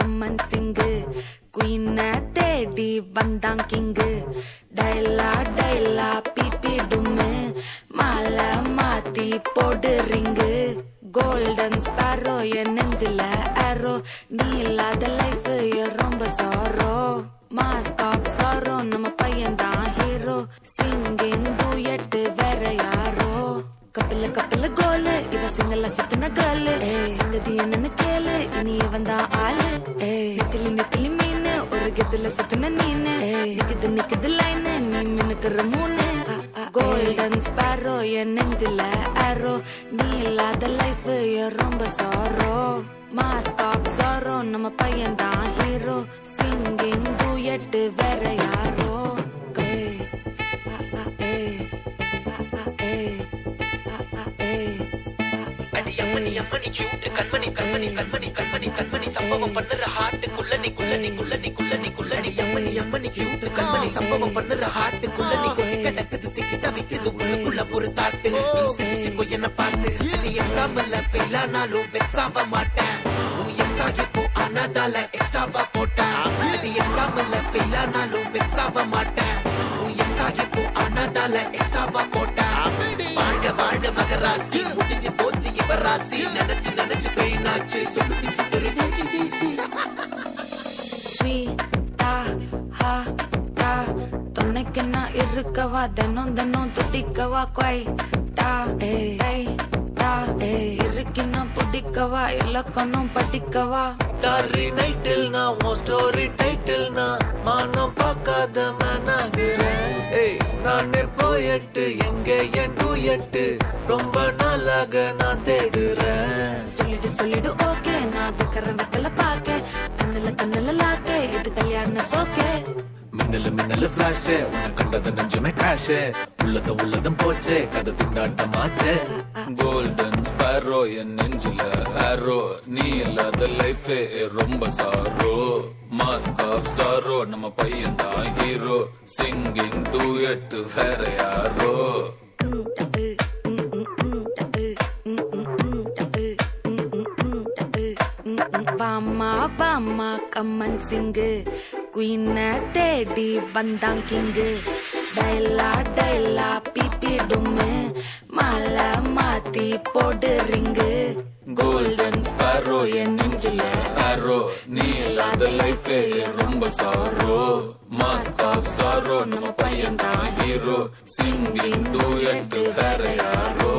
கம்மன் சிங்கு குயின தேடி வந்தான் king டைலா டைலா BP டும்மு மாலை மாத்தி போடு ரிங்கு கோல்டன் ஸ்பாரோ என் நெஞ்சில ஆரோ நீ இல்லாத லைஃப் ரொம்ப சாரோ மாஸ்க் ஆஃப் சாரோ நம்ம பையன் தான் ஹீரோ சிங்கிங் டூயட் வேற யாரோ கப்பில கப்பில கோலு இவ சிங்கல்ல சுத்தின கேளு சங்கதி என்னன்னு கேளு இனி வந்தா ஆளு நெத்திலி நெத்திலி மீனு ஒரு கெத்துல சுத்தின நீனு நிக்குது நிக்குது லைனு நீ மினுக்குற மூணு கோல்டன் ஸ்பாரோ என் நெஞ்சில ஆரோ நீ இல்லாத லைஃப் ரொம்ப சாரோ மாஸ்க் ஆஃப் சாரோ நம்ம பையன் தான் ஹீரோ சிங்கிங் டூயட் வேற யாரோ அம்மணி கியூட் கண்மணி கண்மணி கண்மணி கண்மணி கண்மணி சம்பவம் பண்ணுற ஹார்ட்டுக்குள்ள நீ குள்ள நீ குள்ள நீ குள்ள நீ குள்ள நீ அம்மணி கியூட் கண்மணி சம்பவம் பண்ணுற ஹார்ட்டுக்குள்ள நீ கொட்டி கிடக்குது சிக்கி தவிக்குது உள்ளுக்குள்ள ஒரு தாட்டு நீ சிரிச்சுக்கோ என்ன பார்த்து நீ எக்ஸாம்பிள் ஃபெயில் ஆனாலும் வெக்ஸ் ஆக மாட்டேன் நீ எக்ஸாகி போ ஆனாதால எக்ஸ்ட்ராவா போட்டேன் நீ எக்ஸாம்பிள் ஃபெயில் ஆனாலும் வெக்ஸ் ஆக மாட்டேன் நீ எக்ஸாகி போ ஆனாதால எக்ஸ்ட்ராவா போட்டேன் வாழ்க வாழ்க மகராசி முடிஞ்சு போச்சு இவர் ராசி நினைச்சு நினைச்சு பெயினாச்சு சொல்லுடி சுத்தரு ஸ்வீட்டா ஹா டா துணைக்கு நான் இருக்கவா தினம் தினம் துடிக்கவா கொய் டா ஏய் டா இருக்கினா பிடிக்கவா இலக்கணம் படிக்கவா டாரி நைட்டில் நான் உன் ஸ்டோரி டைட்டில் நான் மானம் பார்க்காத மேனாகிறேன் நானே போயட்டு எங்க என் டூயட்டு ரொம்ப நாளாக நான் தேடுறேன் சொல்லிடு ஓகே நான் வைக்கிற வெத்தல பாக்க கண்ணுல லாக்கே இது கல்யாண சோக்கே மின்னலு மின்னலு பிளாஷ் உன்னை கண்டது நெஞ்சுமே கிராஷ் உள்ளதும் போச்சே கதை திண்டாட்டமாச்சே கோல்டன் ஸ்பாரோ என் நெஞ்சில ஆரோ நீ இல்லாத லைஃப் ரொம்ப சாரோ மாஸ்க் ஆஃப் சாரோ நம்ம பையன் தான் ஹீரோ சிங்கிங் டூயட் வேற யாரோ பாமா பாமா கம்மன் சிங்கு குயின தேடி வந்தான் கிங்கு டைலா டைலா பிபி டும்மு மாலை மாத்தி போடு ரிங்கு கோல்டன் ஸ்பாரோ என் நெஞ்சில ஆரோ நீ இல்லாத லைஃப் ரொம்ப சாரோ மாஸ்க் ஆஃப் சாரோ நம்ம பையன் தான் ஹீரோ சிங்கிங் டூயட் வேற யாரோ